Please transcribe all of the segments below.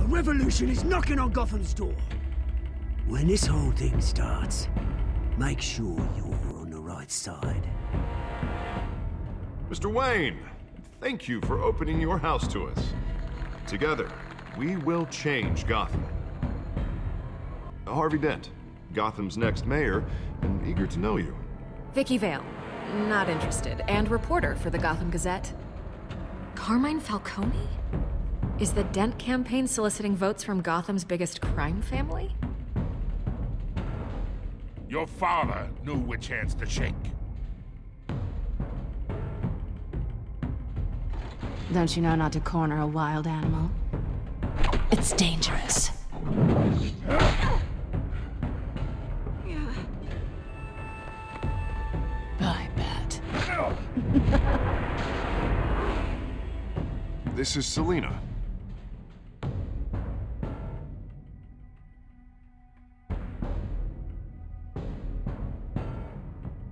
A revolution is knocking on Gotham's door. When this whole thing starts, make sure you're on the right side. Mr. Wayne, thank you for opening your house to us. Together, we will change Gotham. Harvey Dent, Gotham's next mayor, and eager to know you. Vicky Vale, not interested, and reporter for the Gotham Gazette. Carmine Falcone? Is the Dent campaign soliciting votes from Gotham's biggest crime family? Your father knew which hands to shake. Don't you know not to corner a wild animal? It's dangerous. I bet. This is Selina.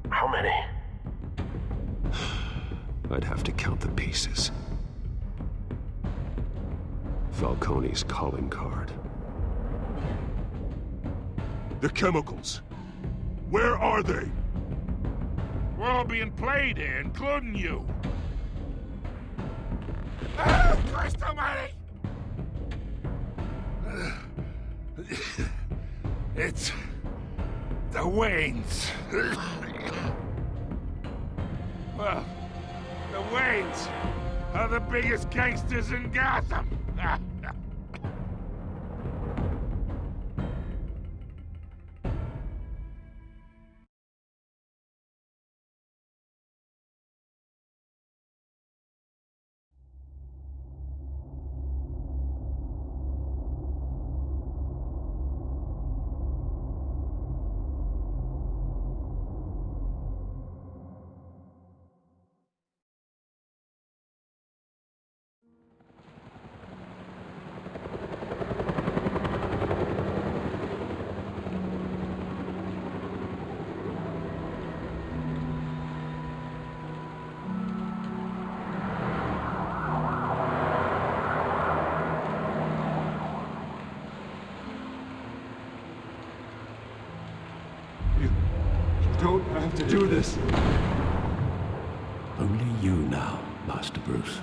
How many? I'd have to count the pieces. Falcone's calling card. The chemicals. Where are they? We're all being played here, including you. Ah, Christ almighty! It's the Waynes. Well, the Waynes are the biggest gangsters in Gotham. Don't have to do this. Only you now, Master Bruce.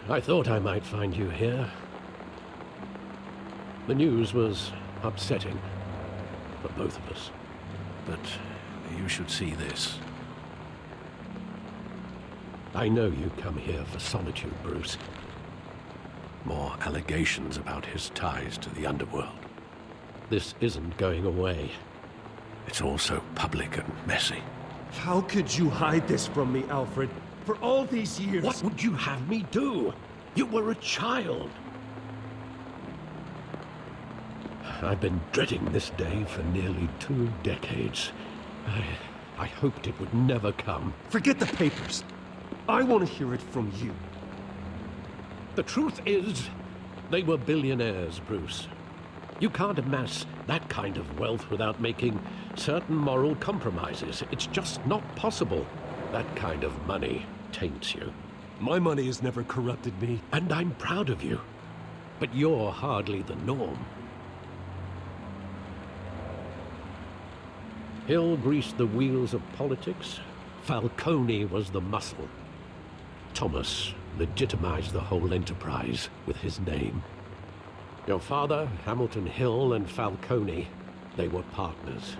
I thought I might find you here. The news was upsetting for both of us. But you should see this. I know you come here for solitude, Bruce. More allegations about his ties to the underworld. This isn't going away. It's all so public and messy. How could you hide this from me, Alfred? For all these years... What would you have me do? You were a child. I've been dreading this day for nearly 2 decades. I hoped it would never come. Forget the papers. I want to hear it from you. The truth is, they were billionaires, Bruce. You can't amass that kind of wealth without making certain moral compromises. It's just not possible. That kind of money taints you. My money has never corrupted me. And I'm proud of you. But you're hardly the norm. Hill greased the wheels of politics. Falcone was the muscle. Thomas legitimized the whole enterprise with his name. Your father, Hamilton Hill, and Falcone, they were partners.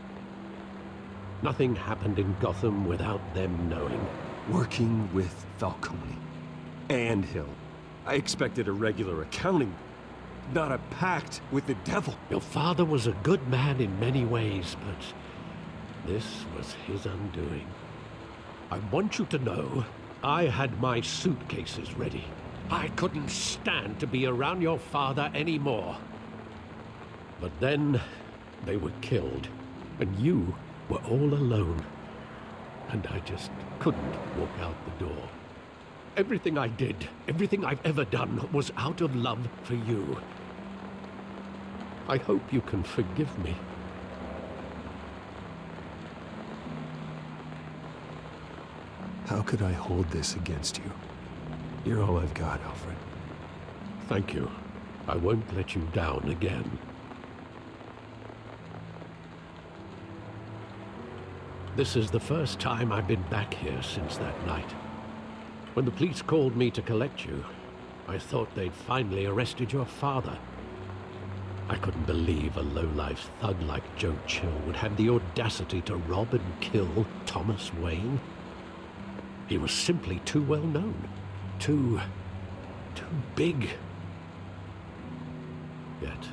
Nothing happened in Gotham without them knowing. Working with Falcone and Hill. I expected a regular accounting, not a pact with the devil. Your father was a good man in many ways, but this was his undoing. I want you to know, I had my suitcases ready. I couldn't stand to be around your father anymore. But then, they were killed, and you were all alone. And I just couldn't walk out the door. Everything I did, everything I've ever done, was out of love for you. I hope you can forgive me. How could I hold this against you? You're all I've got, Alfred. Thank you. I won't let you down again. This is the first time I've been back here since that night. When the police called me to collect you, I thought they'd finally arrested your father. I couldn't believe a low-life thug like Joe Chill would have the audacity to rob and kill Thomas Wayne. He was simply too well known. Too big. Yet,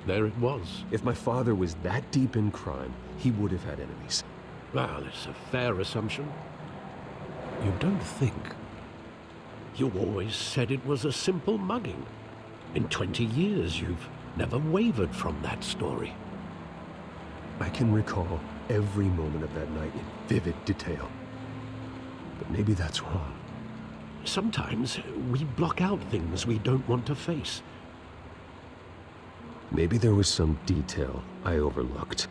there it was. If my father was that deep in crime, he would have had enemies. Well, it's a fair assumption. You don't think? You always said it was a simple mugging. In 20 years, you've never wavered from that story. I can recall every moment of that night in vivid detail. But maybe that's wrong. Sometimes we block out things we don't want to face. Maybe there was some detail I overlooked.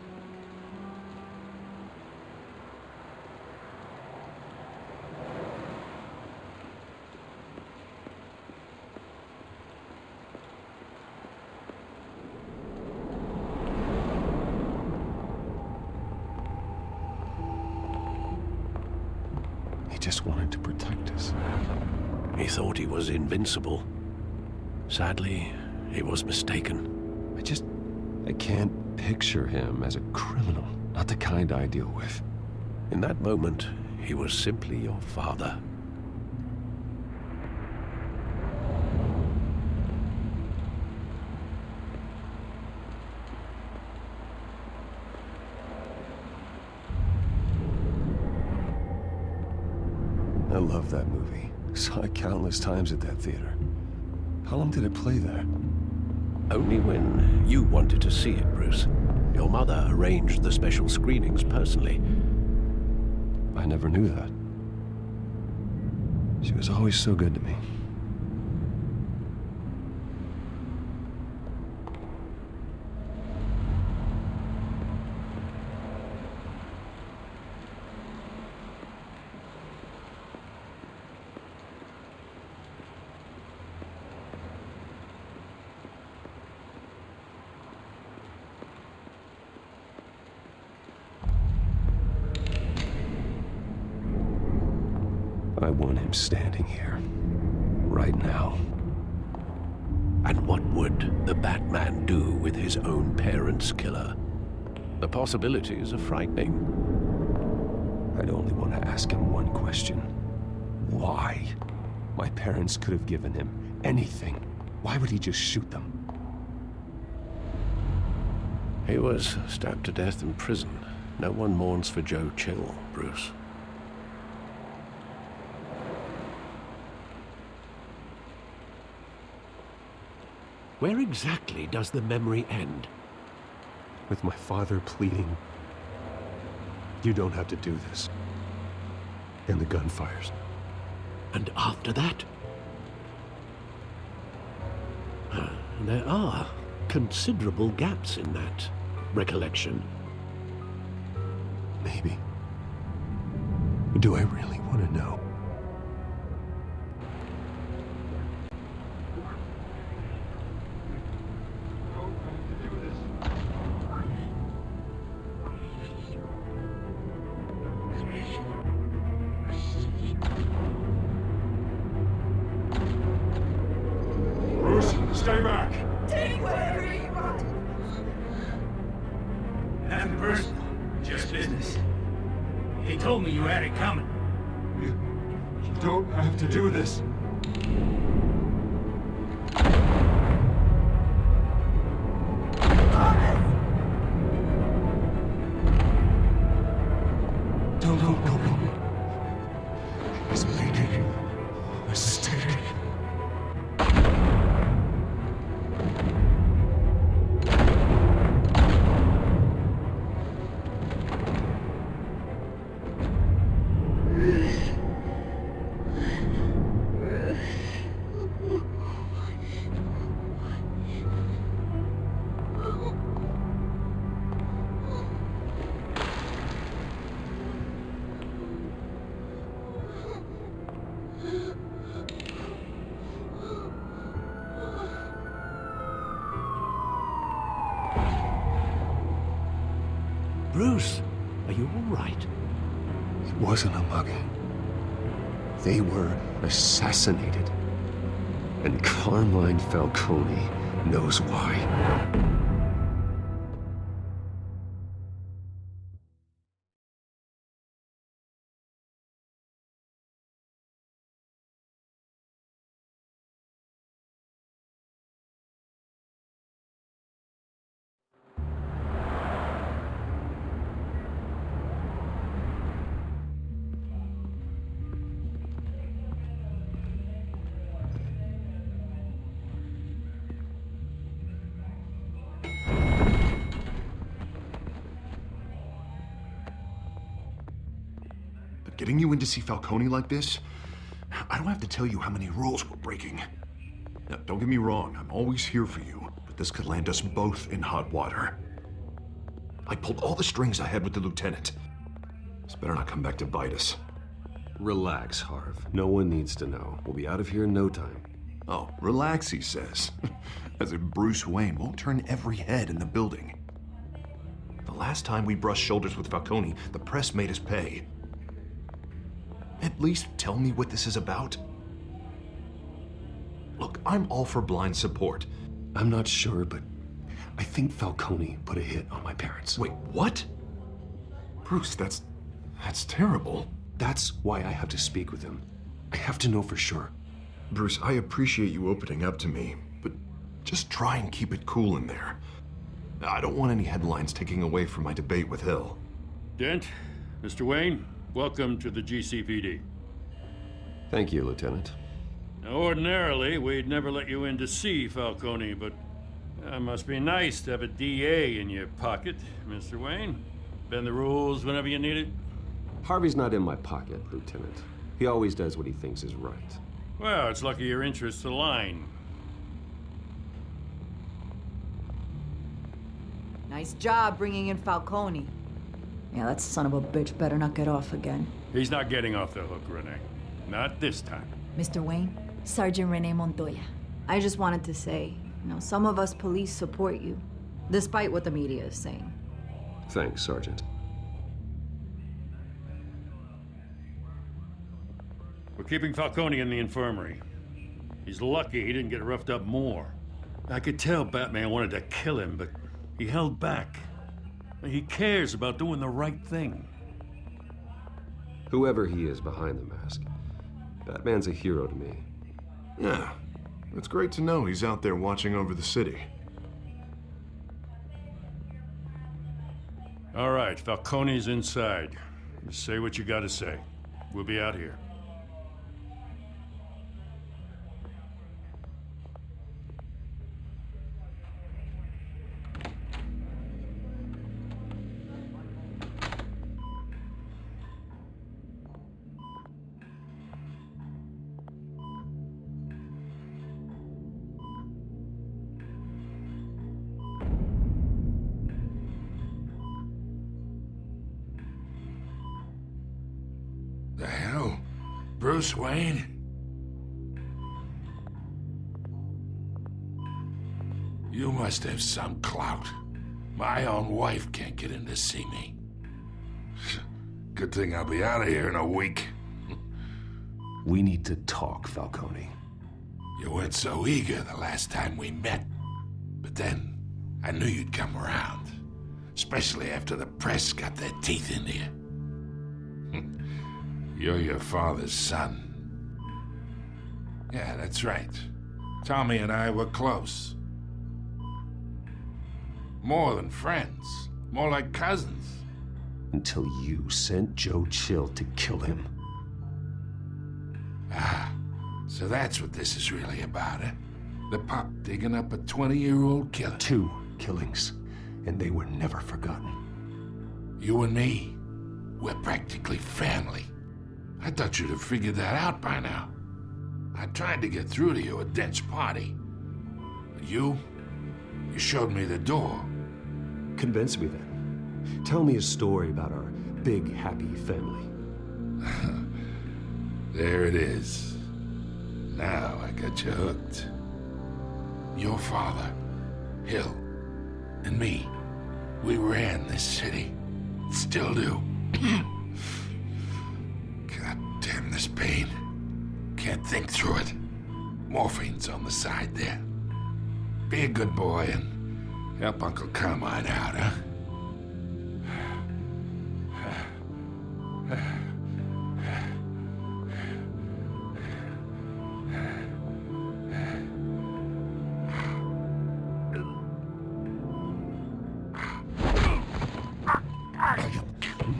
He just wanted to protect us. He thought he was invincible. Sadly, he was mistaken. I can't picture him as a criminal. Not the kind I deal with. In that moment, he was simply your father. I love that movie. Saw it countless times at that theater. How long did it play there? Only when you wanted to see it, Bruce. Your mother arranged the special screenings personally. I never knew that. She was always so good to me. I want him standing here, right now. And what would the Batman do with his own parents' killer? The possibilities are frightening. I'd only want to ask him one question. Why? My parents could have given him anything. Why would he just shoot them? He was stabbed to death in prison. No one mourns for Joe Chill, Bruce. Where exactly does the memory end? With my father pleading, "You don't have to do this." And the gun fires. And after that? There are considerable gaps in that recollection. Maybe. Do I really want to know? Stay back! Take whatever you want. Nothing personal, just business. He told me you had it coming. You don't have to do this. Don't go. He's making a mistake. Bruce, are you all right? It wasn't a mugging. They were assassinated. And Carmine Falcone knows why. Getting you in to see Falcone like this? I don't have to tell you how many rules we're breaking. Now, don't get me wrong, I'm always here for you, but this could land us both in hot water. I pulled all the strings I had with the lieutenant. This better not come back to bite us. Relax, Harv. No one needs to know. We'll be out of here in no time. Oh, relax, he says. As if Bruce Wayne won't turn every head in the building. The last time we brushed shoulders with Falcone, the press made us pay. At least tell me what this is about. Look, I'm all for blind support. I'm not sure, but I think Falcone put a hit on my parents. Wait, what? Bruce, that's terrible. That's why I have to speak with him. I have to know for sure. Bruce, I appreciate you opening up to me, but just try and keep it cool in there. I don't want any headlines taking away from my debate with Hill. Dent, Mr. Wayne, welcome to the GCPD. Thank you, Lieutenant. Now, ordinarily, we'd never let you in to see Falcone, but it must be nice to have a DA in your pocket, Mr. Wayne. Bend the rules whenever you need it. Harvey's not in my pocket, Lieutenant. He always does what he thinks is right. Well, it's lucky your interests align. Nice job bringing in Falcone. Yeah, that son of a bitch better not get off again. He's not getting off the hook, Renee. Not this time. Mr. Wayne, Sergeant Renee Montoya. I just wanted to say, some of us police support you, despite what the media is saying. Thanks, Sergeant. We're keeping Falcone in the infirmary. He's lucky he didn't get roughed up more. I could tell Batman wanted to kill him, but he held back. He cares about doing the right thing. Whoever he is behind the mask, Batman's a hero to me. Yeah, it's great to know he's out there watching over the city. All right, Falcone's inside. Just say what you gotta say. We'll be out here. The hell? Bruce Wayne? You must have some clout. My own wife can't get in to see me. Good thing I'll be out of here in a week. We need to talk, Falcone. You weren't so eager the last time we met. But then, I knew you'd come around. Especially after the press got their teeth into you. You're your father's son. Yeah, that's right. Tommy and I were close. More than friends. More like cousins. Until you sent Joe Chill to kill him. Ah, so that's what this is really about, eh? The pup digging up a 20-year-old killer. 2 killings, and they were never forgotten. You and me, we're practically family. I thought you'd have figured that out by now. I tried to get through to you at Dent's party. But you showed me the door. Convince me then. Tell me a story about our big, happy family. There it is. Now I got you hooked. Your father, Hill, and me, we ran this city. Still do. God damn this pain. Can't think through it. Morphine's on the side there. Be a good boy and help Uncle Carmine out, huh?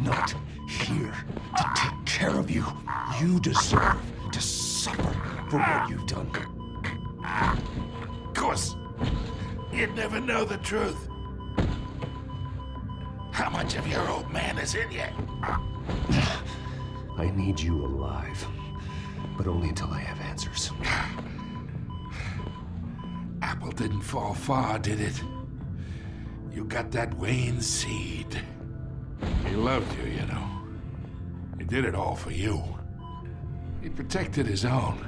Not here to take care of you. You deserve to suffer for what you've done. Of course, you'd never know the truth. How much of your old man is in you? I need you alive, but only until I have answers. Apple didn't fall far, did it? You got that Wayne seed. He loved you, you know. He did it all for you. He protected his own.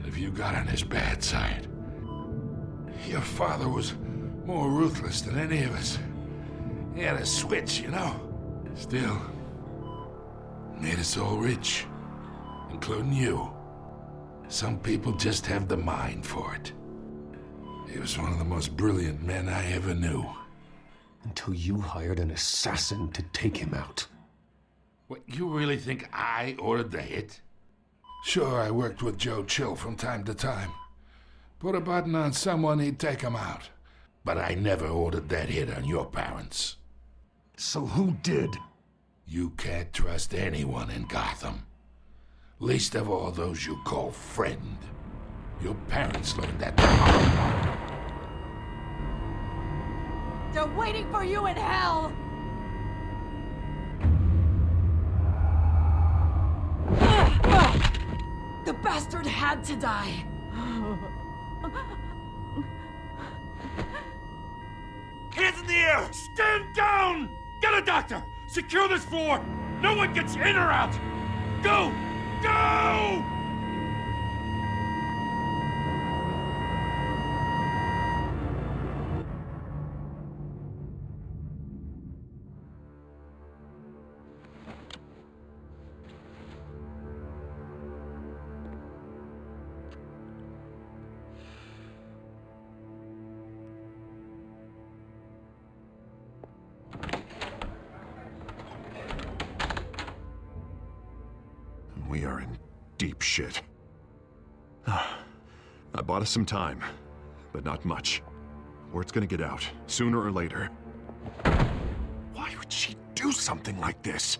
If you got on his bad side. Your father was more ruthless than any of us. He had a switch, you know. Still, made us all rich, including you. Some people just have the mind for it. He was one of the most brilliant men I ever knew. Until you hired an assassin to take him out. What, you really think I ordered the hit? Sure, I worked with Joe Chill from time to time. Put a button on someone, he'd take him out. But I never ordered that hit on your parents. So who did? You can't trust anyone in Gotham. Least of all those you call friend. Your parents learned that. They're waiting for you in hell! The bastard had to die! Hands in the air! Stand down! Get a doctor! Secure this floor! No one gets in or out! Go! Go! We are in deep shit. I bought us some time, but not much. Word's gonna get out, sooner or later. Why would she do something like this?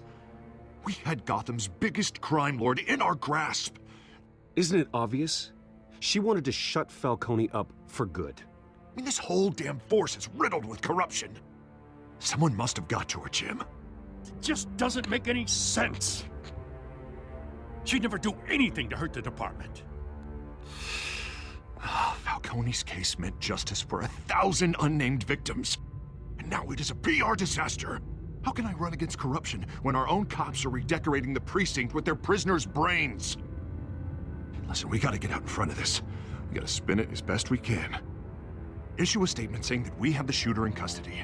We had Gotham's biggest crime lord in our grasp. Isn't it obvious? She wanted to shut Falcone up for good. I mean, this whole damn force is riddled with corruption. Someone must have got to her, Jim. It just doesn't make any sense. She'd never do anything to hurt the department. Falcone's case meant justice for 1,000 unnamed victims. And now it is a PR disaster. How can I run against corruption when our own cops are redecorating the precinct with their prisoners' brains? Listen, we gotta get out in front of this. We gotta spin it as best we can. Issue a statement saying that we have the shooter in custody.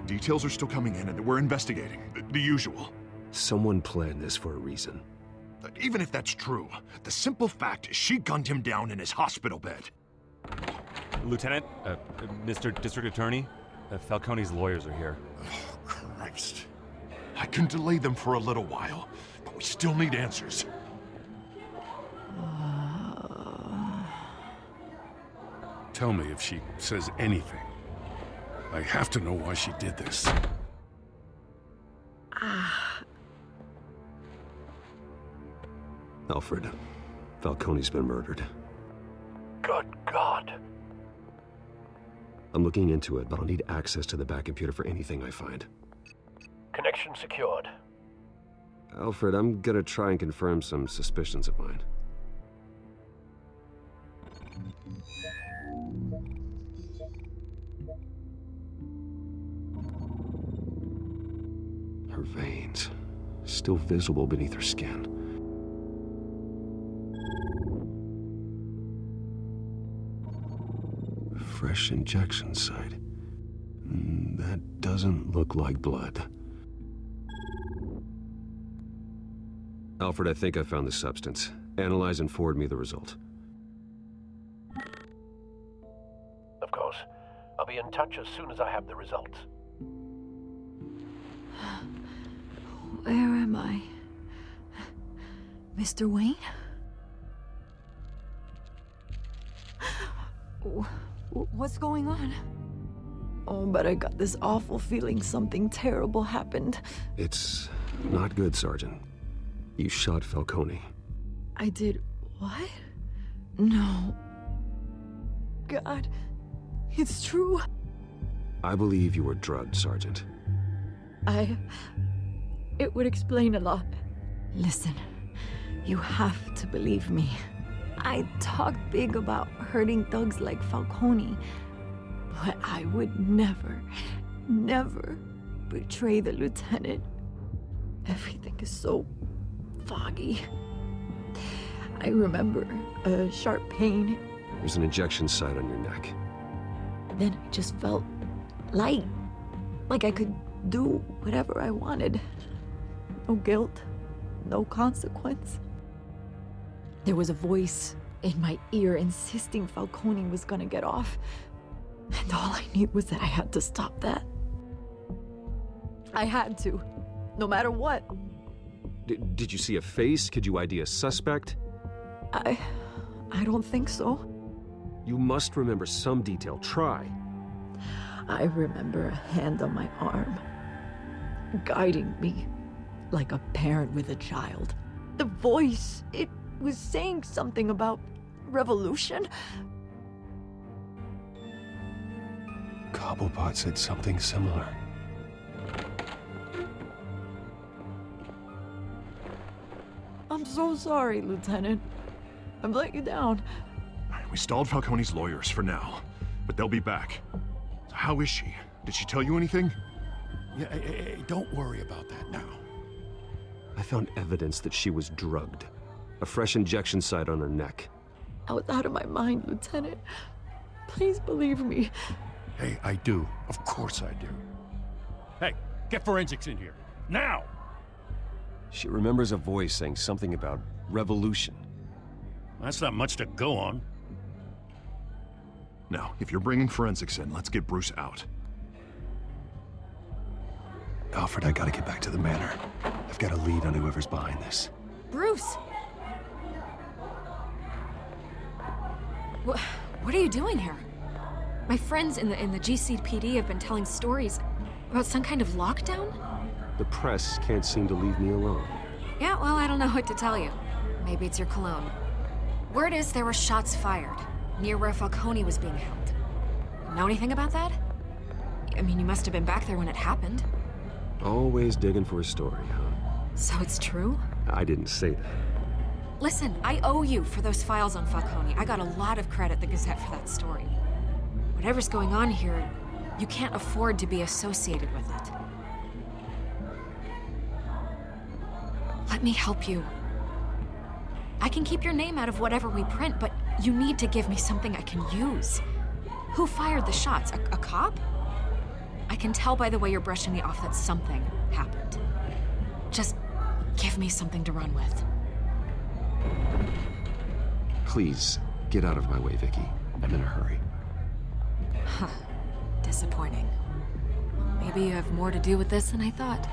Details are still coming in and that we're investigating. The usual. Someone planned this for a reason. Even if that's true, the simple fact is she gunned him down in his hospital bed. Lieutenant, Mr. District Attorney, Falcone's lawyers are here. Oh, Christ. I can delay them for a little while, but we still need answers. Tell me if she says anything. I have to know why she did this. Alfred, Falcone's been murdered. Good God. I'm looking into it, but I'll need access to the back computer for anything I find. Connection secured. Alfred, I'm gonna try and confirm some suspicions of mine. Her veins, still visible beneath her skin. Fresh injection site. That doesn't look like blood. Alfred, I think I found the substance. Analyze and forward me the result. Of course. I'll be in touch as soon as I have the results. Where am I? Mr. Wayne? What's going on? Oh, but I got this awful feeling something terrible happened. It's not good, Sergeant. You shot Falcone. I did what? No. God, it's true. I believe you were drugged, Sergeant. It would explain a lot. Listen, you have to believe me. I talked big about hurting thugs like Falcone, but I would never betray the lieutenant. Everything is so foggy. I remember a sharp pain. There's an injection site on your neck. Then I just felt light, like I could do whatever I wanted. No guilt, no consequence. There was a voice in my ear insisting Falcone was gonna get off. And all I knew was that I had to stop that. I had to, no matter what. Did you see a face? Could you ID a suspect? I don't think so. You must remember some detail. Try. I remember a hand on my arm, guiding me like a parent with a child. The voice, it was saying something about revolution. Cobblepot said something similar. I'm so sorry, Lieutenant. I've let you down. We stalled Falcone's lawyers for now, but they'll be back. So how is she? Did she tell you anything? Yeah, hey, don't worry about that now. I found evidence that she was drugged. A fresh injection site on her neck. I was out of my mind, Lieutenant. Please believe me. Hey, I do. Of course I do. Hey, get forensics in here. Now! She remembers a voice saying something about revolution. That's not much to go on. Now, if you're bringing forensics in, let's get Bruce out. Alfred, I gotta get back to the manor. I've got a lead on whoever's behind this. Bruce! What are you doing here? My friends in the GCPD have been telling stories about some kind of lockdown? The press can't seem to leave me alone. Yeah, well, I don't know what to tell you. Maybe it's your cologne. Word is there were shots fired near where Falcone was being held. Know anything about that? I mean, you must have been back there when it happened. Always digging for a story, huh? So it's true? I didn't say that. Listen, I owe you for those files on Falcone. I got a lot of credit at the Gazette for that story. Whatever's going on here, you can't afford to be associated with it. Let me help you. I can keep your name out of whatever we print, but you need to give me something I can use. Who fired the shots? A cop? I can tell by the way you're brushing me off that something happened. Just give me something to run with. Please, get out of my way, Vicky. I'm in a hurry. Huh. Disappointing. Maybe you have more to do with this than I thought.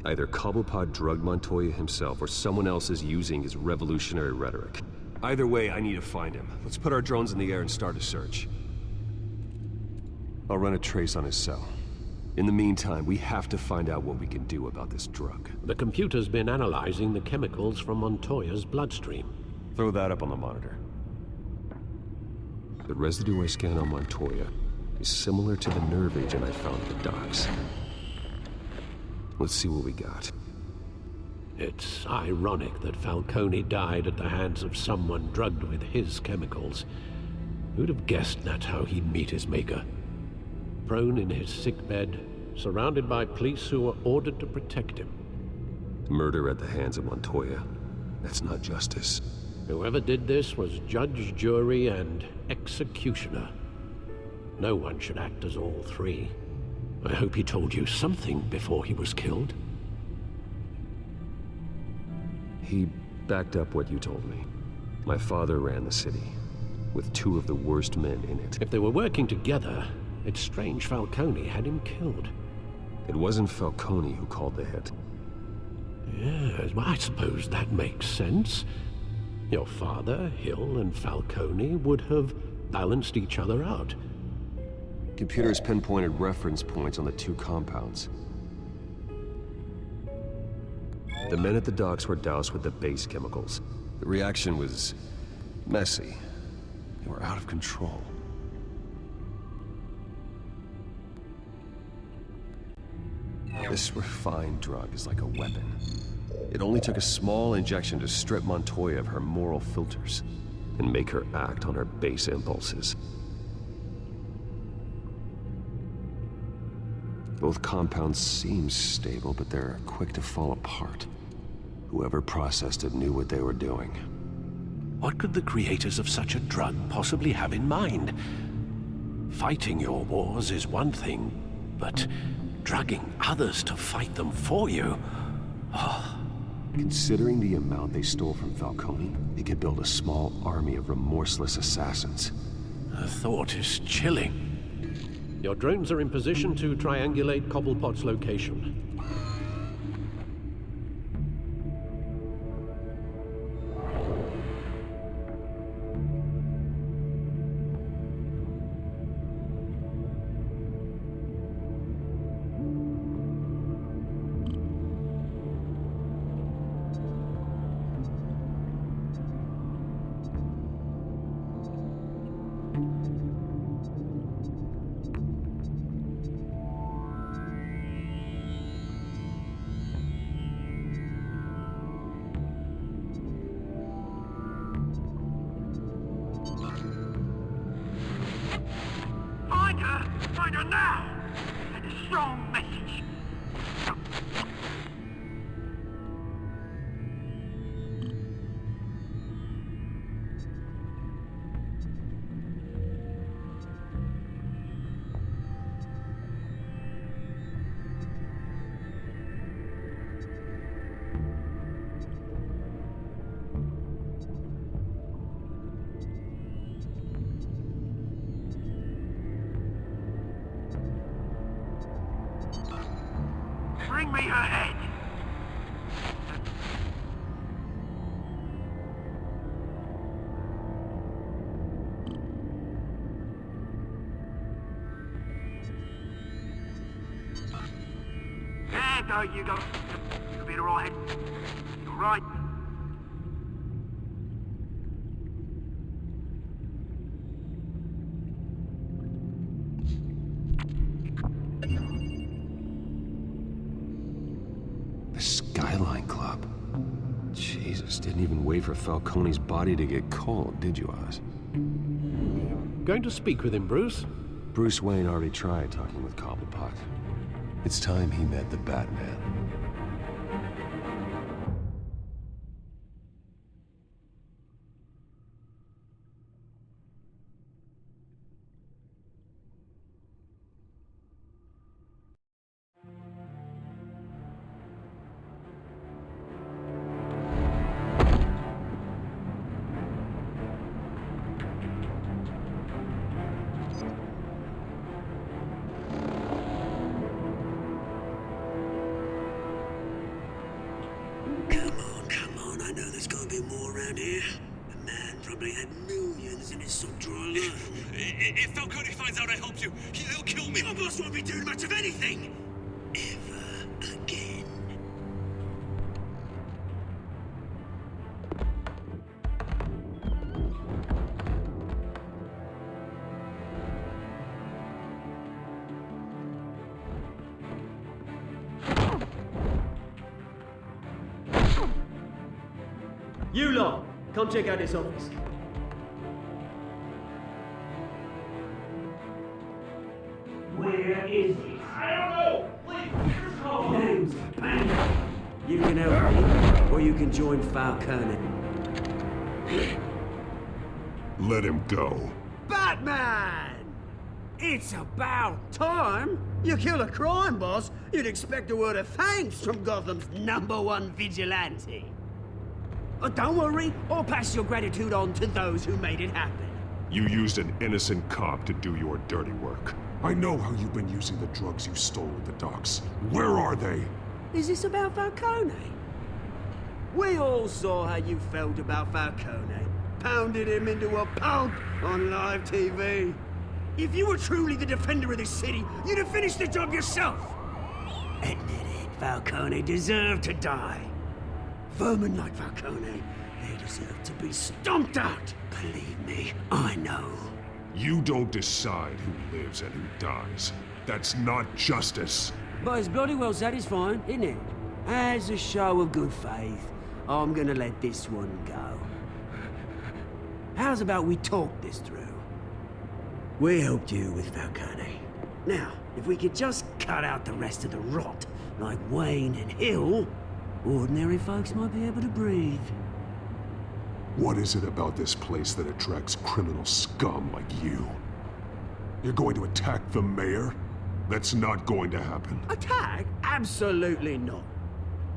Either Cobblepot drugged Montoya himself, or someone else is using his revolutionary rhetoric. Either way, I need to find him. Let's put our drones in the air and start a search. I'll run a trace on his cell. In the meantime, we have to find out what we can do about this drug. The computer's been analyzing the chemicals from Montoya's bloodstream. Throw that up on the monitor. The residue I scanned on Montoya is similar to the nerve agent I found at the docks. Let's see what we got. It's ironic that Falcone died at the hands of someone drugged with his chemicals. Who'd have guessed that's how he'd meet his maker? Prone in his sickbed, surrounded by police who were ordered to protect him. Murder at the hands of Montoya. That's not justice. Whoever did this was judge, jury, and executioner. No one should act as all three. I hope he told you something before he was killed. He backed up what you told me. My father ran the city, with two of the worst men in it. If they were working together, it's strange Falcone had him killed. It wasn't Falcone who called the hit. Yes, well, I suppose that makes sense. Your father, Hill, and Falcone would have balanced each other out. Computers pinpointed reference points on the two compounds. The men at the docks were doused with the base chemicals. The reaction was messy. They were out of control. This refined drug is like a weapon. It only took a small injection to strip Montoya of her moral filters and make her act on her base impulses. Both compounds seem stable, but they're quick to fall apart. Whoever processed it knew what they were doing. What could the creators of such a drug possibly have in mind? Fighting your wars is one thing, but drugging others to fight them for you? Oh. Considering the amount they stole from Falcone, they could build a small army of remorseless assassins. The thought is chilling. Your drones are in position to triangulate Cobblepot's location. Find her now! Send a strong message. Bring me her head! There you go. You'll be alright. You're right. Skyline Club. Jesus, didn't even wait for Falcone's body to get cold, did you, Oz? Going to speak with him, Bruce? Bruce Wayne already tried talking with Cobblepot. It's time he met the Batman. If Falcone finds out I helped you, he'll kill me. Your boss won't be doing much of anything. Ever again. You lot, come check out this office. Where is it? I don't know! Please, name's Bang. You can help me, or you can join Falcone. Let him go. Batman! It's about time! You kill a crime boss, you'd expect a word of thanks from Gotham's #1 vigilante. Oh, don't worry, I'll pass your gratitude on to those who made it happen. You used an innocent cop to do your dirty work. I know how you've been using the drugs you stole at the docks. Where are they? Is this about Falcone? We all saw how you felt about Falcone. Pounded him into a pulp on live TV. If you were truly the defender of this city, you'd have finished the job yourself. Admit it, Falcone deserved to die. Vermin like Falcone, they deserve to be stomped out. Believe me, I know. You don't decide who lives and who dies. That's not justice. But it's bloody well satisfying, isn't it? As a show of good faith, I'm gonna let this one go. How's about we talk this through? We helped you with Falcone. Now, if we could just cut out the rest of the rot, like Wayne and Hill, ordinary folks might be able to breathe. What is it about this place that attracts criminal scum like you? You're going to attack the mayor? That's not going to happen. Attack? Absolutely not.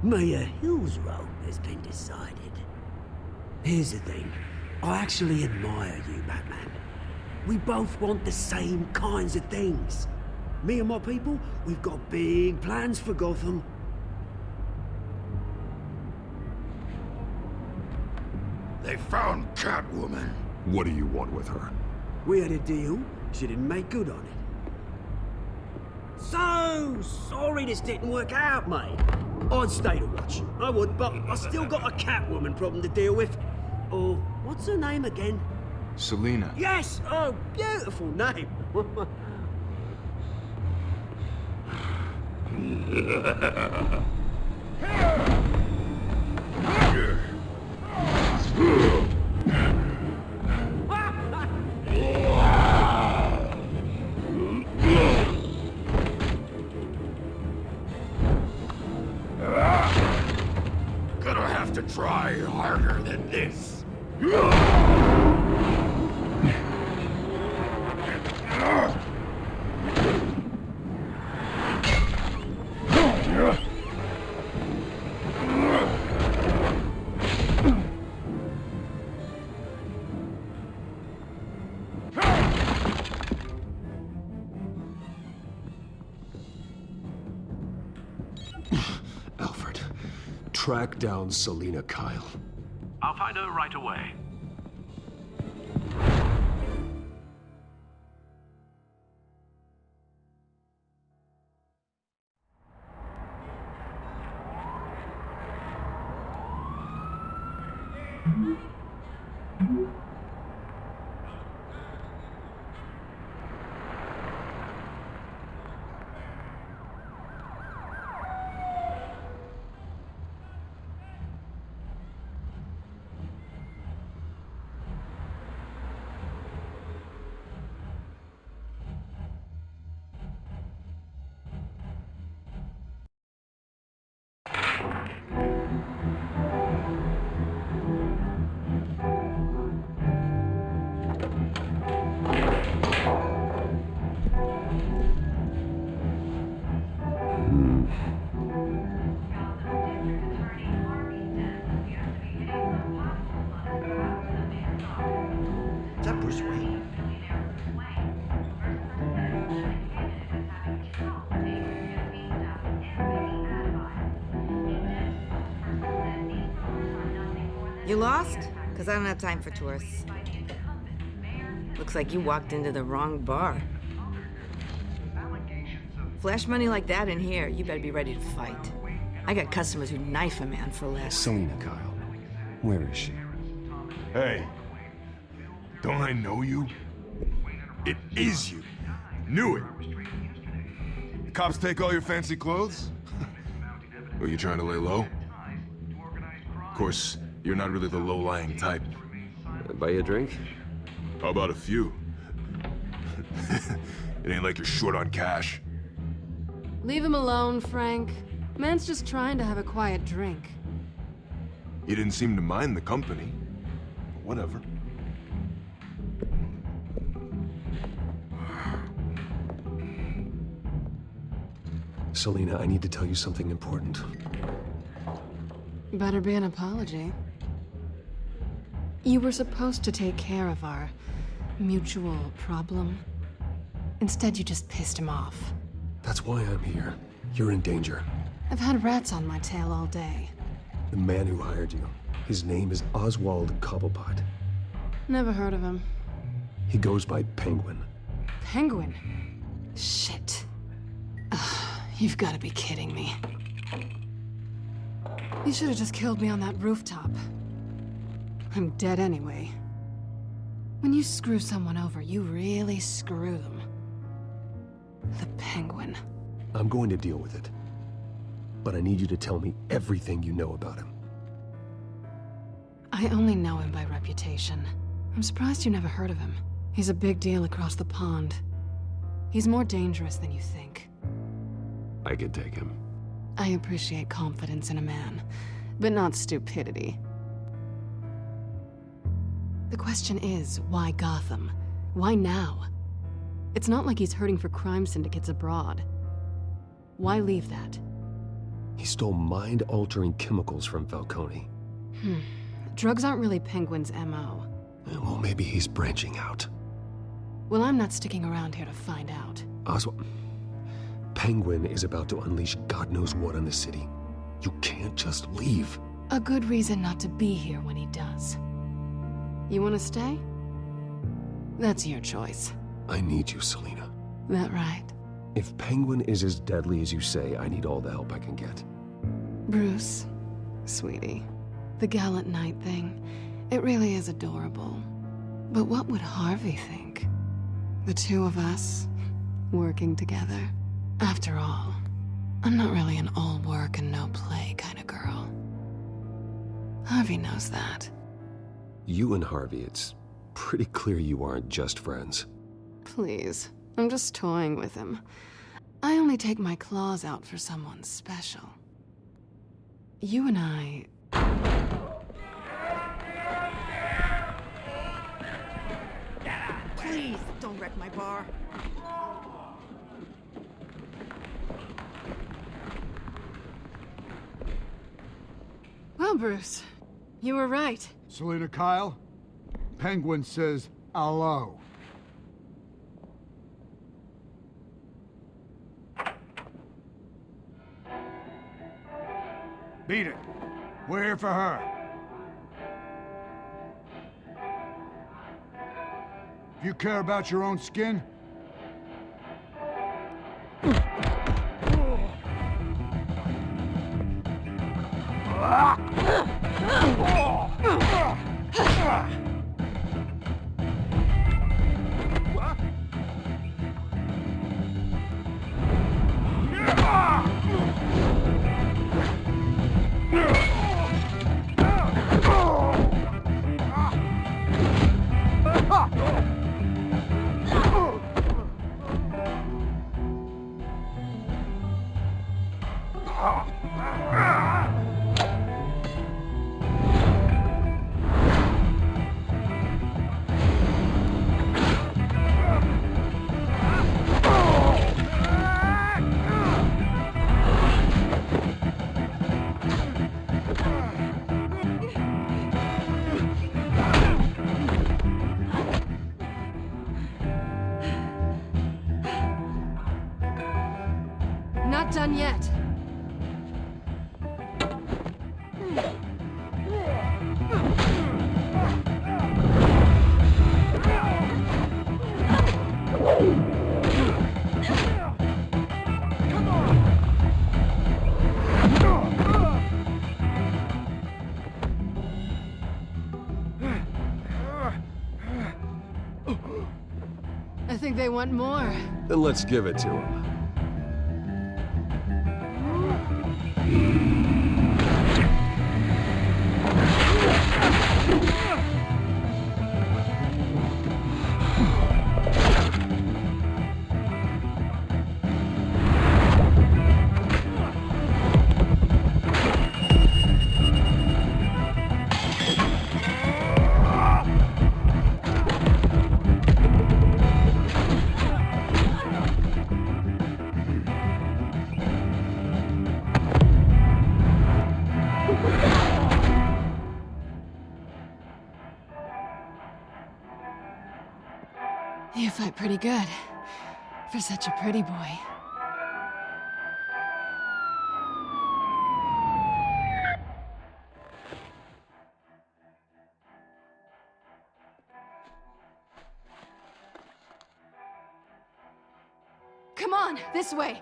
Mayor Hill's role has been decided. Here's the thing. I actually admire you, Batman. We both want the same kinds of things. Me and my people, we've got big plans for Gotham. They found Catwoman. What do you want with her? We had a deal. She didn't make good on it. So sorry this didn't work out, mate. I'd stay to watch. I would, but I still got a Catwoman problem to deal with. Oh, what's her name again? Selina. Yes! Oh, beautiful name. Gonna have to try harder than this. Alfred, track down Selina Kyle. I'll find her right away. You lost? Because I don't have time for tourists. Looks like you walked into the wrong bar. Flash money like that in here, you better be ready to fight. I got customers who knife a man for less. Selina Kyle. Where is she? Hey. Don't I know you? It is you. Knew it. The cops take all your fancy clothes? Are you trying to lay low? Of course, You're not really the low-lying type. Buy you a drink? How about a few? It ain't like you're short on cash. Leave him alone, Frank. Man's just trying to have a quiet drink. He didn't seem to mind the company. Whatever. Selina, I need to tell you something important. Better be an apology. You were supposed to take care of our mutual problem. Instead, you just pissed him off. That's why I'm here. You're in danger. I've had rats on my tail all day. The man who hired you, his name is Oswald Cobblepot. Never heard of him. He goes by Penguin. Penguin? Shit. Ugh, you've got to be kidding me. You should have just killed me on that rooftop. I'm dead anyway. When you screw someone over, you really screw them. The Penguin. I'm going to deal with it. But I need you to tell me everything you know about him. I only know him by reputation. I'm surprised you never heard of him. He's a big deal across the pond. He's more dangerous than you think. I could take him. I appreciate confidence in a man, but not stupidity. The question is, why Gotham? Why now? It's not like he's hurting for crime syndicates abroad. Why leave that? He stole mind-altering chemicals from Falcone. Drugs aren't really Penguin's MO. Well, maybe he's branching out. Well, I'm not sticking around here to find out. Oswald, Penguin is about to unleash God knows what on the city. You can't just leave. A good reason not to be here when he does. You want to stay? That's your choice. I need you, Selina. That right? If Penguin is as deadly as you say, I need all the help I can get. Bruce, sweetie, the gallant knight thing, it really is adorable. But what would Harvey think? The two of us, working together. After all, I'm not really an all work and no play kind of girl. Harvey knows that. You and Harvey, it's pretty clear you aren't just friends. Please, I'm just toying with him. I only take my claws out for someone special. You and I... Please, don't wreck my bar. Well, Bruce, you were right. Selina Kyle, Penguin says hello. Beat it. We're here for her. If you care about your own skin, Not done yet. I think they want more. Then let's give it to him. fight pretty good. For such a pretty boy. Come on, this way!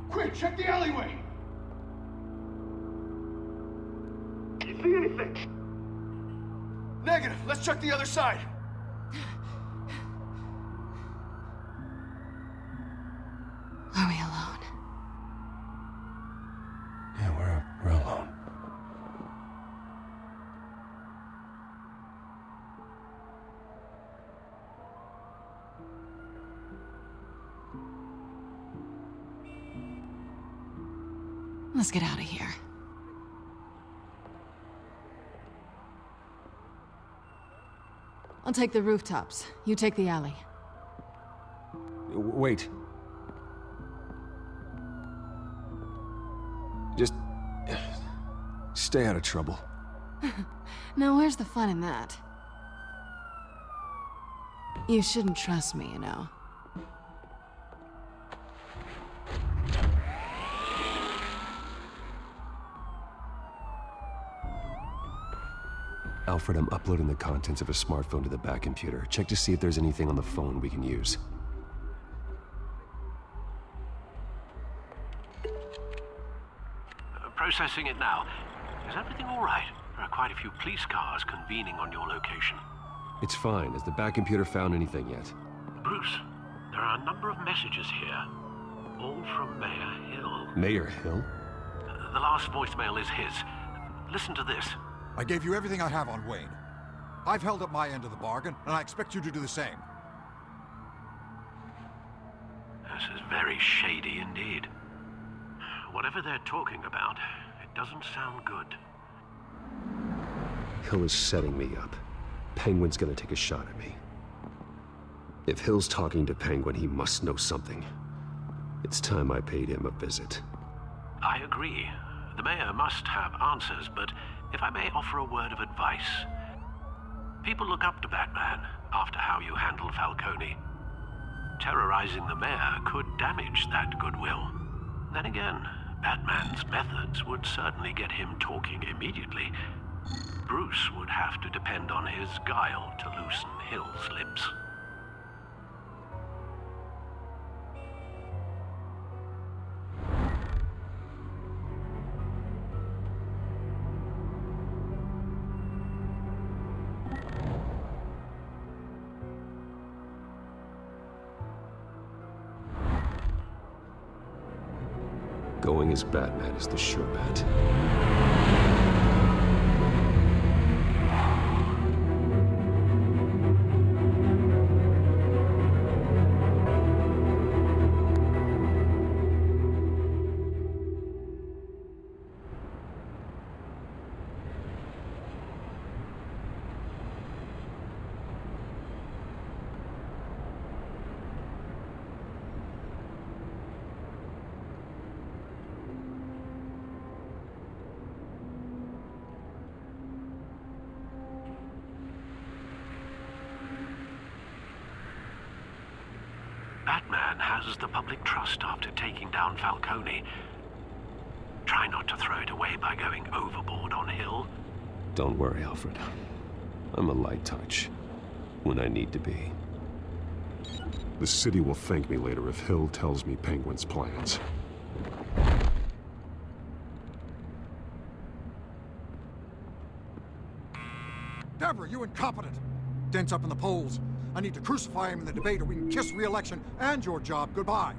Quick, check the alleyway! You see anything? Negative. Let's check the other side. Are we alone? Yeah, we're alone. Let's get out of here. I'll take the rooftops. You take the alley. Wait. Just... stay out of trouble. Now, where's the fun in that? You shouldn't trust me, you know. Alfred, I'm uploading the contents of a smartphone to the back computer. Check to see if there's anything on the phone we can use. Processing it now. Is everything all right? There are quite a few police cars convening on your location. It's fine. Has the back computer found anything yet? Bruce, there are a number of messages here. All from Mayor Hill. Mayor Hill? The last voicemail is his. Listen to this. I gave you everything I have on Wayne. I've held up my end of the bargain, and I expect you to do the same. This is very shady indeed. Whatever they're talking about, it doesn't sound good. Hill is setting me up. Penguin's gonna take a shot at me. If Hill's talking to Penguin, he must know something. It's time I paid him a visit. I agree. The mayor must have answers, but if I may offer a word of advice. People look up to Batman after how you handled Falcone. Terrorizing the mayor could damage that goodwill. Then again, Batman's methods would certainly get him talking immediately. Bruce would have to depend on his guile to loosen Hill's lips. Going as Batman is the sure bet. Batman has the public trust after taking down Falcone. Try not to throw it away by going overboard on Hill. Don't worry, Alfred. I'm a light touch when I need to be. The city will thank me later if Hill tells me Penguin's plans. Deborah, you incompetent! Dent's up in the polls. I need to crucify him in the debate or we can kiss re-election and your job goodbye.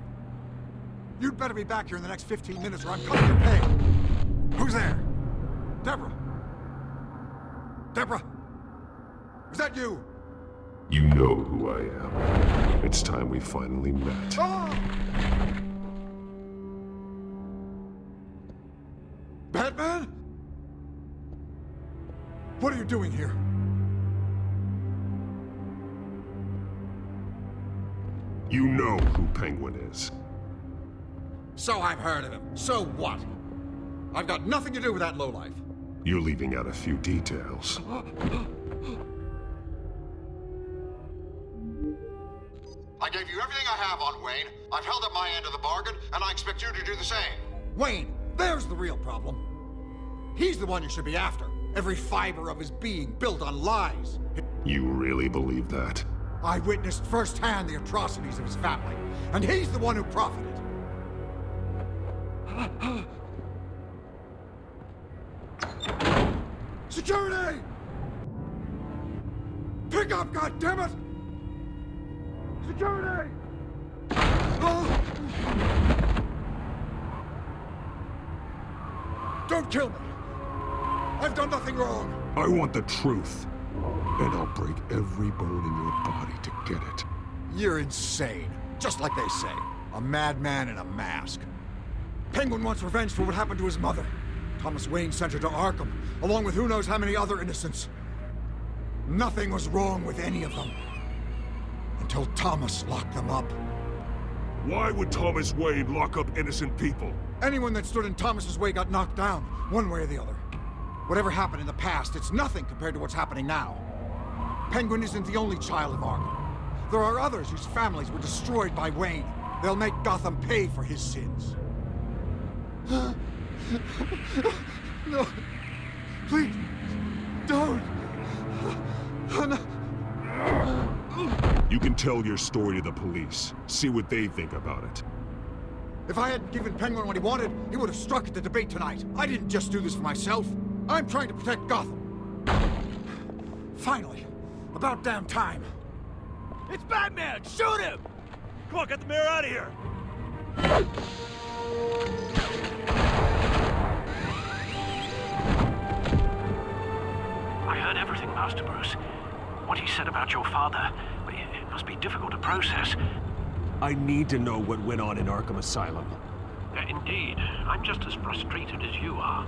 You'd better be back here in the next 15 minutes or I'm cutting your pay. Who's there? Deborah? Deborah? Is that you? You know who I am. It's time we finally met. Ah! Batman? What are you doing here? You know who Penguin is. So I've heard of him. So what? I've got nothing to do with that lowlife. You're leaving out a few details. I gave you everything I have on Wayne. I've held up my end of the bargain, and I expect you to do the same. Wayne, there's the real problem. He's the one you should be after. Every fiber of his being built on lies. You really believe that? I witnessed firsthand the atrocities of his family, and he's the one who profited. Security! Pick up, goddammit! Security! Oh! Don't kill me! I've done nothing wrong! I want the truth. And I'll break every bone in your body to get it. You're insane. Just like they say. A madman in a mask. Penguin wants revenge for what happened to his mother. Thomas Wayne sent her to Arkham, along with who knows how many other innocents. Nothing was wrong with any of them. Until Thomas locked them up. Why would Thomas Wayne lock up innocent people? Anyone that stood in Thomas's way got knocked down, one way or the other. Whatever happened in the past, it's nothing compared to what's happening now. Penguin isn't the only child of Arkham. There are others whose families were destroyed by Wayne. They'll make Gotham pay for his sins. No. Please. Don't. No. You can tell your story to the police. See what they think about it. If I hadn't given Penguin what he wanted, he would have struck at the debate tonight. I didn't just do this for myself. I'm trying to protect Gotham. Finally. About damn time. It's Batman! Shoot him! Come on, get the mayor out of here! I heard everything, Master Bruce. What he said about your father, it must be difficult to process. I need to know what went on in Arkham Asylum. Indeed. I'm just as frustrated as you are.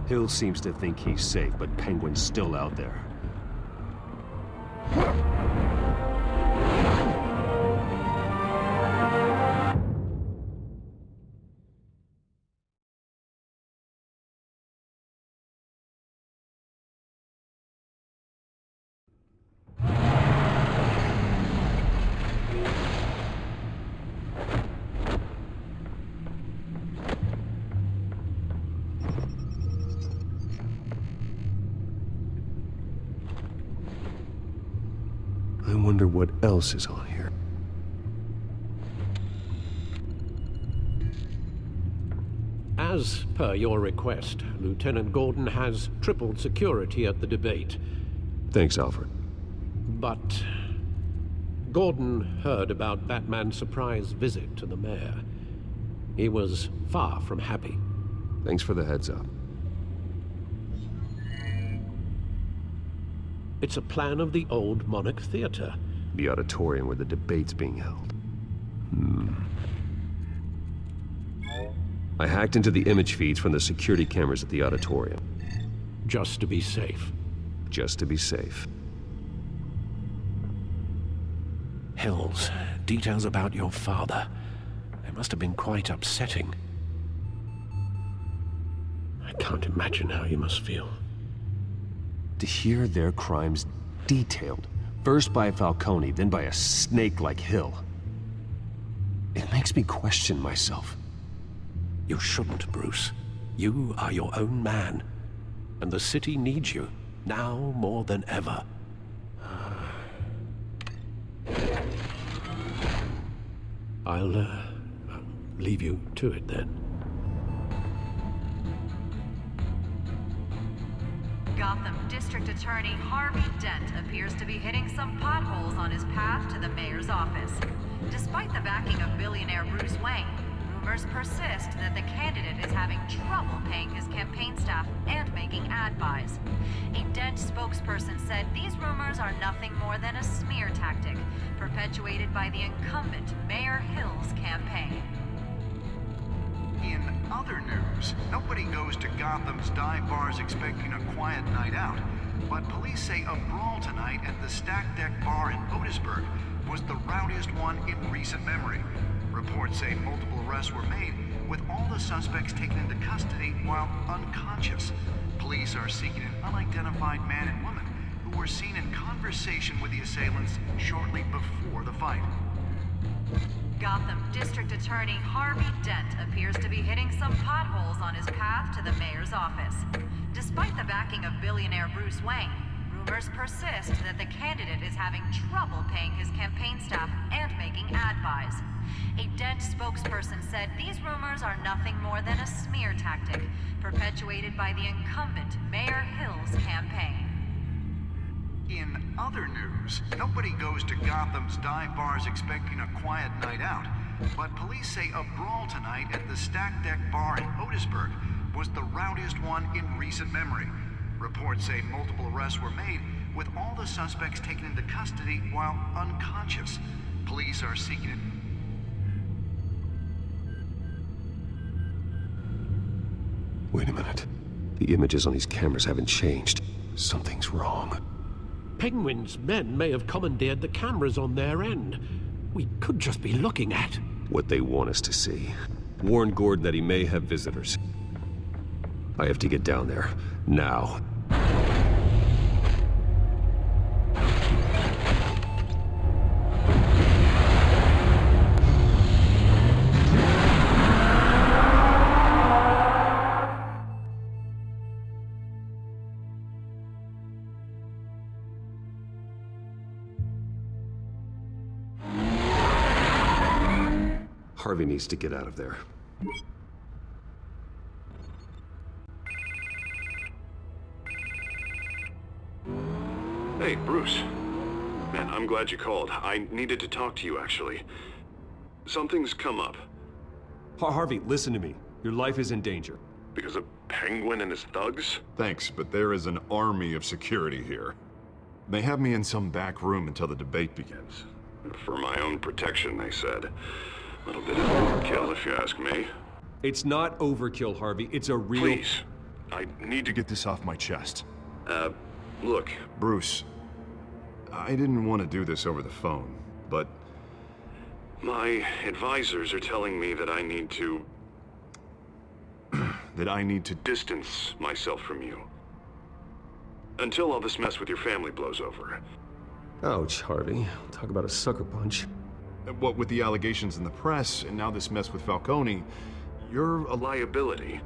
Hill seems to think he's safe, but Penguin's still out there. I wonder what else is on here. As per your request, Lieutenant Gordon has tripled security at the debate. Thanks, Alfred. But Gordon heard about Batman's surprise visit to the mayor. He was far from happy. Thanks for the heads up. It's a plan of the old Monarch Theater. The auditorium where the debate's being held. I hacked into the image feeds from the security cameras at the auditorium. Just to be safe. Just to be safe. Hills, details about your father. They must have been quite upsetting. I can't imagine how you must feel. To hear their crimes detailed, first by Falcone, then by a snake like Hill. It makes me question myself. You shouldn't, Bruce. You are your own man. And the city needs you, now more than ever. I'll leave you to it then. Gotham District Attorney Harvey Dent appears to be hitting some potholes on his path to the mayor's office. Despite the backing of billionaire Bruce Wayne, rumors persist that the candidate is having trouble paying his campaign staff and making ad buys. A Dent spokesperson said these rumors are nothing more than a smear tactic, perpetuated by the incumbent Mayor Hill's campaign. In other news, nobody goes to Gotham's dive bars expecting a quiet night out. but police say a brawl tonight at the Stack Deck Bar in Otisburg was the rowdiest one in recent memory. Reports say multiple arrests were made, with all the suspects taken into custody while unconscious. Police are seeking an unidentified man and woman who were seen in conversation with the assailants shortly before the fight. Gotham District Attorney Harvey Dent appears to be hitting some potholes on his path to the mayor's office. Despite the backing of billionaire Bruce Wayne, rumors persist that the candidate is having trouble paying his campaign staff and making ad buys. A Dent spokesperson said these rumors are nothing more than a smear tactic perpetuated by the incumbent Mayor Hill's campaign. In other news, nobody goes to Gotham's dive bars expecting a quiet night out, but police say a brawl tonight at the Stack Deck Bar in Otisburg was the rowdiest one in recent memory. Reports say multiple arrests were made, with all the suspects taken into custody while unconscious. Police are seeking it. Wait a minute. The images on these cameras haven't changed. Something's wrong. Penguin's men may have commandeered the cameras on their end. We could just be looking at what they want us to see. Warn Gordon that he may have visitors. I have to get down there. Now. Harvey needs to get out of there. Hey, Bruce. Man, I'm glad you called. I needed to talk to you, actually. Something's come up. Harvey, listen to me. Your life is in danger. Because of Penguin and his thugs? Thanks, but there is an army of security here. They have me in some back room until the debate begins. For my own protection, they said. A little bit of overkill, if you ask me. It's not overkill, Harvey. It's a real... Please. I need to get this off my chest. Look, Bruce. I didn't want to do this over the phone, but... my advisors are telling me that I need to... that I need to distance myself from you. Until all this mess with your family blows over. Ouch, Harvey. Talk about a sucker punch. What with the allegations in the press, and now this mess with Falcone, you're a liability.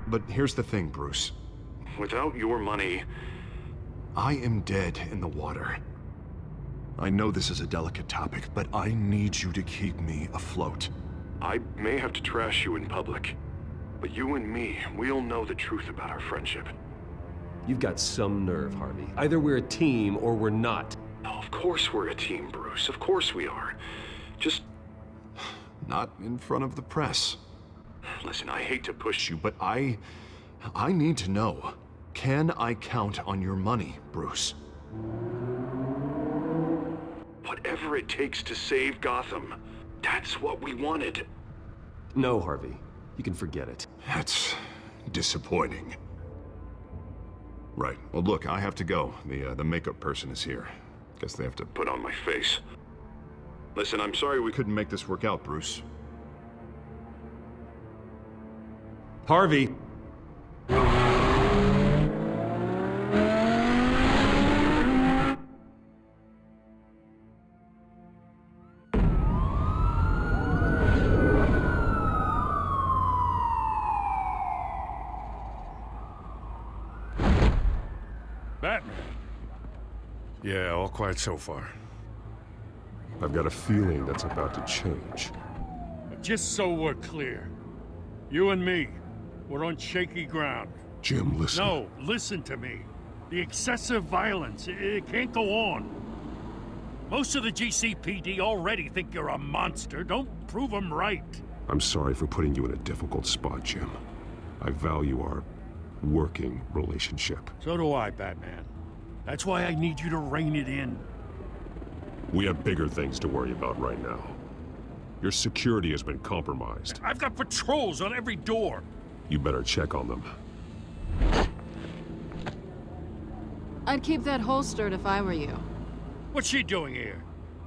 But here's the thing, Bruce. Without your money, I am dead in the water. I know this is a delicate topic, but I need you to keep me afloat. I may have to trash you in public, but you and me, we'll know the truth about our friendship. You've got some nerve, Harvey. Either we're a team or we're not. Of course we're a team, Bruce. Of course we are. Just... not in front of the press. Listen, I hate to push you, but I need to know. Can I count on your money, Bruce? Whatever it takes to save Gotham. That's what we wanted. No, Harvey. You can forget it. That's disappointing. Right. Well, look, I have to go. The makeup person is here. Guess they have to put on my face. Listen, I'm sorry we couldn't make this work out, Bruce. Harvey! Batman. Yeah, all quiet so far. I've got a feeling that's about to change. Just so we're clear, you and me, we're on shaky ground. Jim, listen. No, listen to me. The excessive violence, it can't go on. Most of the GCPD already think you're a monster. Don't prove them right. I'm sorry for putting you in a difficult spot, Jim. I value our working relationship. So do I, Batman. That's why I need you to rein it in. We have bigger things to worry about right now. Your security has been compromised. I've got patrols on every door. You better check on them. I'd keep that holstered if I were you. What's she doing here?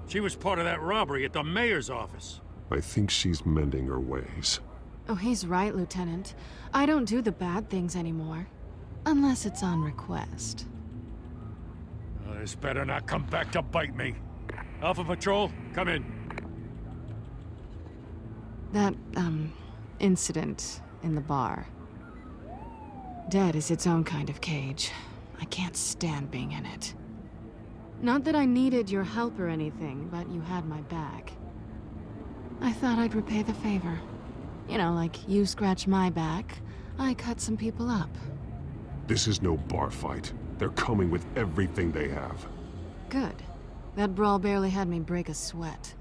She was part of that robbery at the mayor's office. I think she's mending her ways. Oh, he's right, Lieutenant. I don't do the bad things anymore. Unless it's on request. This better not come back to bite me. Alpha Patrol, come in. That, incident in the bar. Dead is its own kind of cage. I can't stand being in it. Not that I needed your help or anything, but you had my back. I thought I'd repay the favor. You know, like you scratch my back, I cut some people up. This is no bar fight. They're coming with everything they have. Good. That brawl barely had me break a sweat.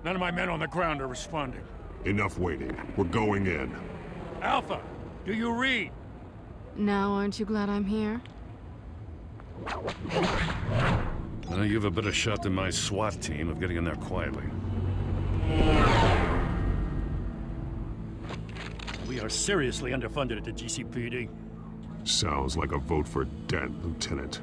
None of my men on the ground are responding. Enough waiting. We're going in. Alpha, do you read? Now, aren't you glad I'm here? You have a better shot than my SWAT team of getting in there quietly. We are seriously underfunded at the GCPD. Sounds like a vote for Dent, Lieutenant.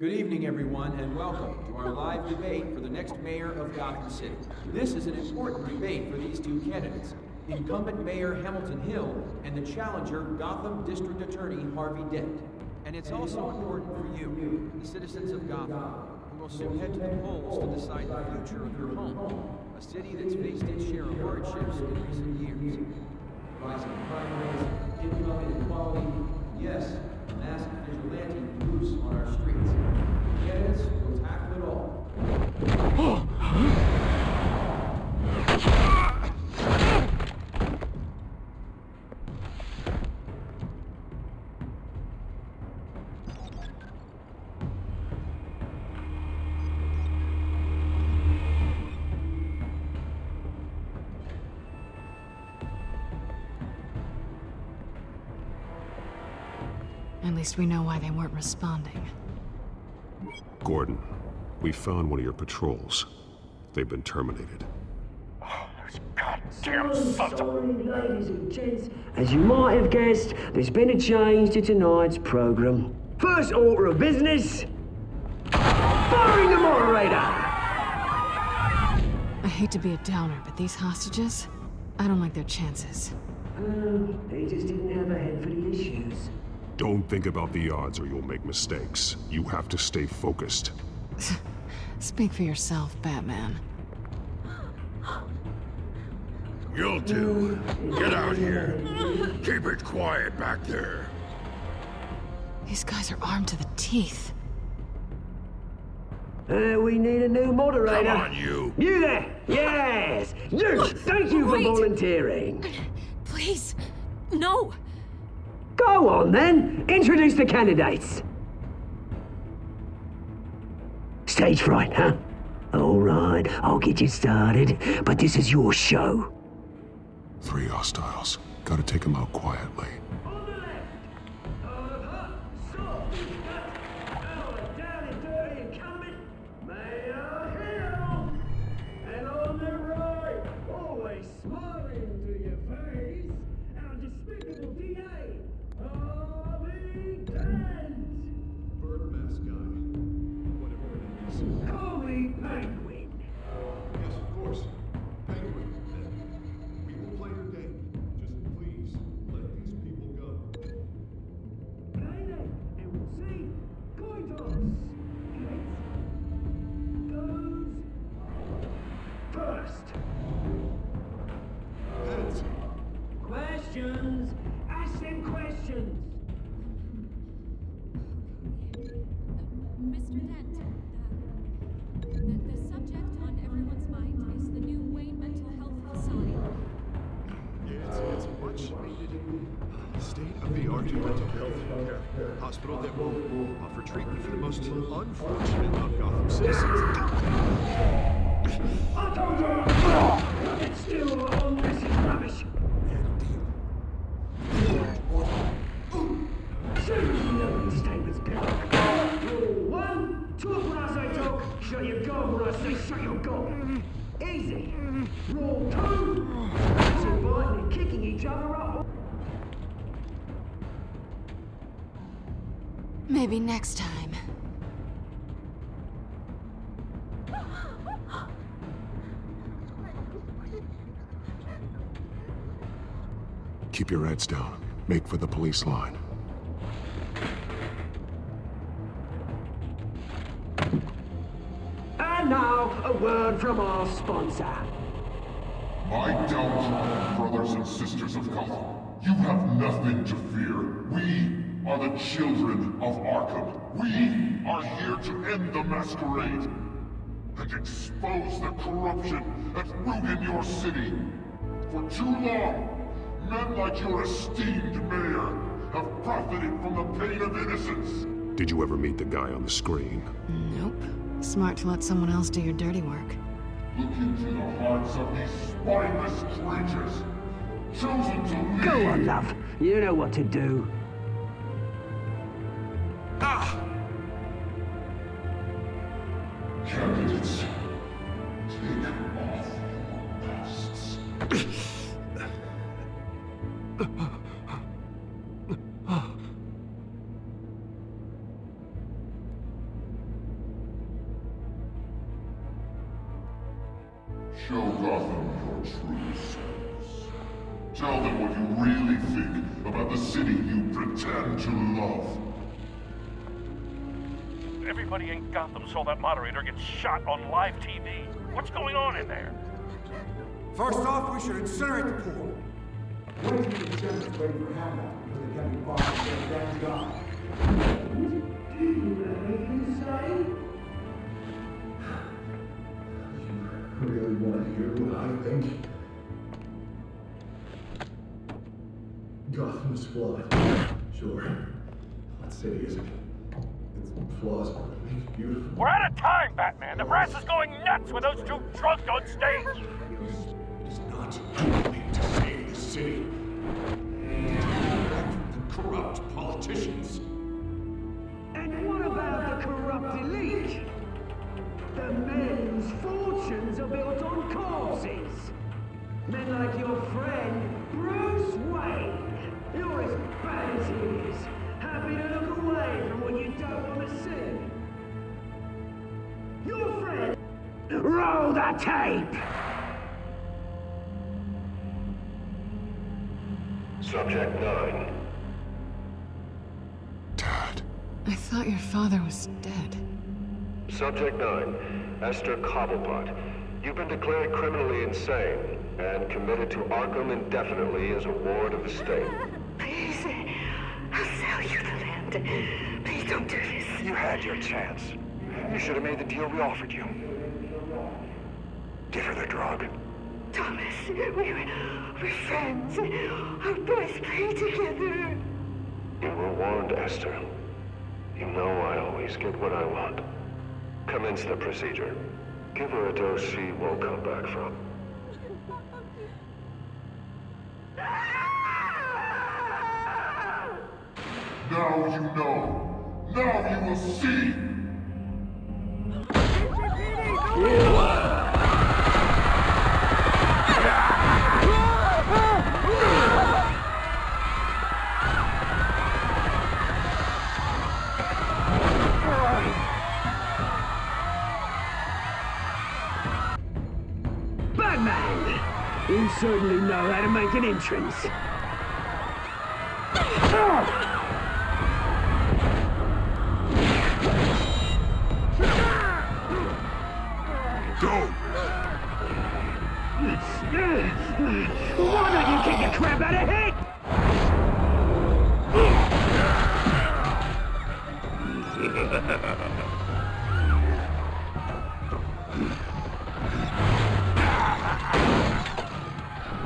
Good evening, everyone, and welcome to our live debate for the next mayor of Gotham City. This is an important debate for these two candidates, incumbent Mayor Hamilton Hill and the challenger Gotham District Attorney Harvey Dent. And it's also important for you, the citizens of Gotham, who will soon head to the polls to decide the future of your home, a city that's faced its share of hardships in recent years. Rising crime rates, income inequality, yes, a massive vigilante loose on our streets. Candidates will tackle it all. At least we know why they weren't responding. Gordon, we found one of your patrols. They've been terminated. Goddamn sons of... Ladies and gents, as you might have guessed, there's been a change to tonight's program. First order of business, firing the moderator! I hate to be a downer, but these hostages, I don't like their chances. They just didn't have a head for the issues. Don't think about the odds or you'll make mistakes. You have to stay focused. Speak for yourself, Batman. You'll do. Get out here. Keep it quiet back there. These guys are armed to the teeth. We need a new moderator. Come on, you. You there! Yes! You! Thank you for volunteering. Please, no. Go on, then. Introduce the candidates. Stage fright, huh? All right, I'll get you started, but this is your show. 3 hostiles. Gotta take them out quietly. Questions! Ask them questions! Mr. Dent, the subject on everyone's mind is the new Wayne mental health facility. Yeah, it's a much-needed state-of-the-art mental health hospital that will offer treatment for the most unfortunate of Gotham citizens. I told you! It's still all this is rubbish! Seriously, no statements, Rule 1, talk when I say talk! shut your gob. Easy. Rule 2. Catching, biting, and kicking each other up. Maybe next time. Keep your heads down. Make for the police line. And now, a word from our sponsor. My downtrodden brothers and sisters of Gotham, you have nothing to fear. We are the children of Arkham. We are here to end the masquerade and expose the corruption at root in your city. For too long, men like your esteemed mayor have profited from the pain of innocence. Did you ever meet the guy on the screen? Nope. Smart to let someone else do your dirty work. Look into the hearts of these spineless creatures, chosen to lead. Go on, love. You know what to do. Candidates, take off your masks. Show Gotham your true selves. Tell them what you really think about the city you pretend to love. Everybody in Gotham saw that moderator get shot on live TV. What's going on in there? First off, we should incinerate the pool. Wait till the generals waiting for handout because they can't be bothered with their damn job. You really want to hear what I think? Gotham is flawed. Sure. What city is it? It's flaws, but it makes it beautiful. We're out of time, Batman! The press is going nuts with those two drunks on stage! It is not too late to save the city. The corrupt politicians. And what about the corrupt elite? The men whose fortunes are built on corpses. Men like your friend, Bruce Wayne. You're as bad as he is. Happy to look away from what you don't want to see. Your friend... Roll the tape! Subject 9. I thought your father was dead. Subject 9, Esther Cobblepot. You've been declared criminally insane and committed to Arkham indefinitely as a ward of the state. Please, I'll sell you the land. Please don't do this. You had your chance. You should have made the deal we offered you. Give her the drug. Thomas, we're friends. Our boys play together. You were warned, Esther. You know I always get what I want. Commence the procedure. Give her a dose she won't come back from. Now you know. Now you will see. Batman! You certainly know how to make an entrance. Go! Why don't you kick the crap out of it?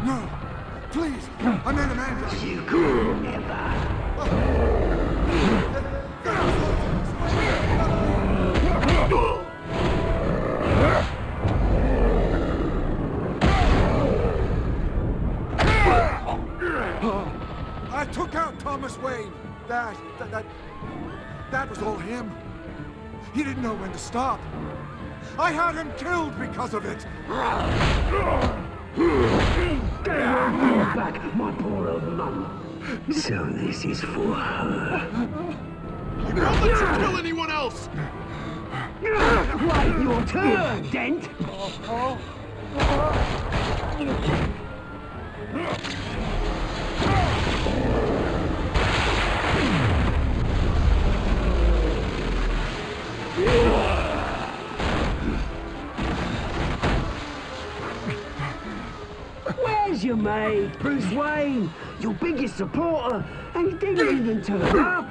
No! Please! I'm in a man! You could never. I took out Thomas Wayne. That was all him. He didn't know when to stop. I had him killed because of it! Get your mum back, my poor old mum. So this is for her. I won't let you kill anyone else! Wait your turn, Dent! Where's your mate, Bruce Wayne? Your biggest supporter, and he didn't even turn up.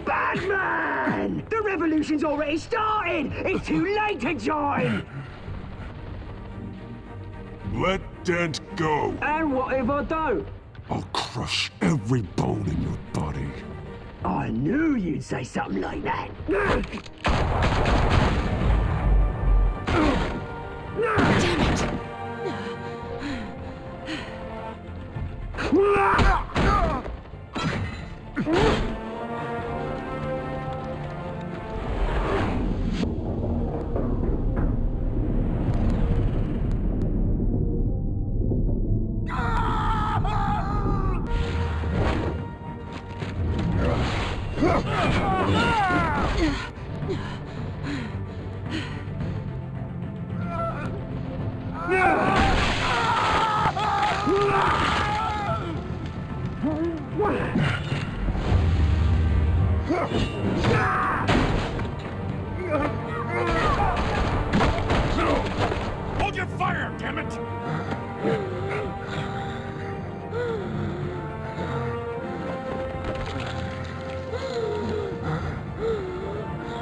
Batman! The revolution's already started! It's too late to join! Let Dent go. And what if I don't? I'll crush every bone in your body. I knew you'd say something like that. Hold your fire, damn it!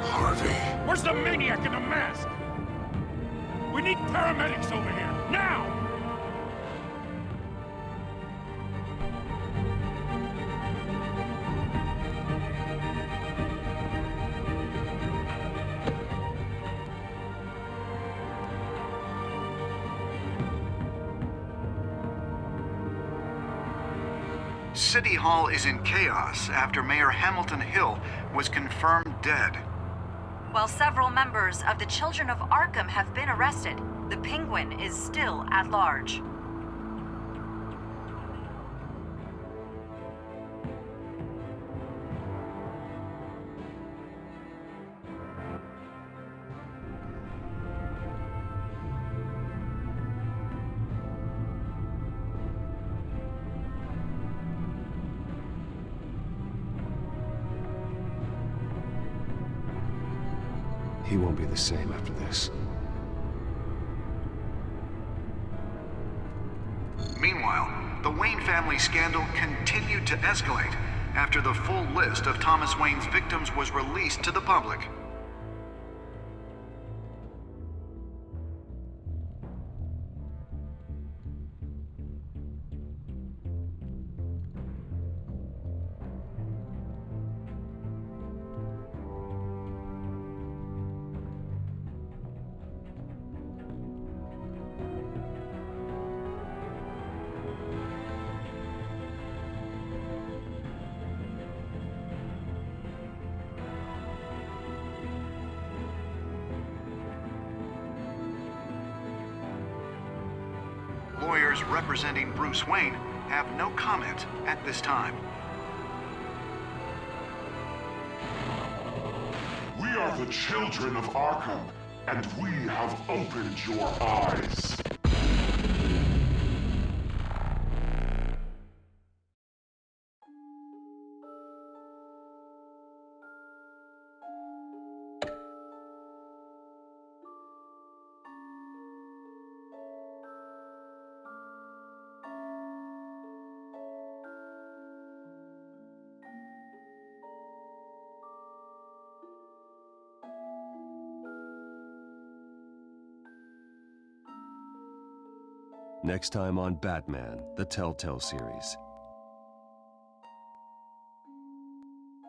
Harvey. Where's the maniac in the mask? We need paramedics over here, now! City Hall is in chaos after Mayor Hamilton Hill was confirmed dead. While several members of the Children of Arkham have been arrested, the Penguin is still at large. He won't be the same after this. Meanwhile, the Wayne family scandal continued to escalate after the full list of Thomas Wayne's victims was released to the public. Lawyers representing Bruce Wayne have no comment at this time. We are the children of Arkham, and we have opened your eyes. Next time on Batman, the Telltale series.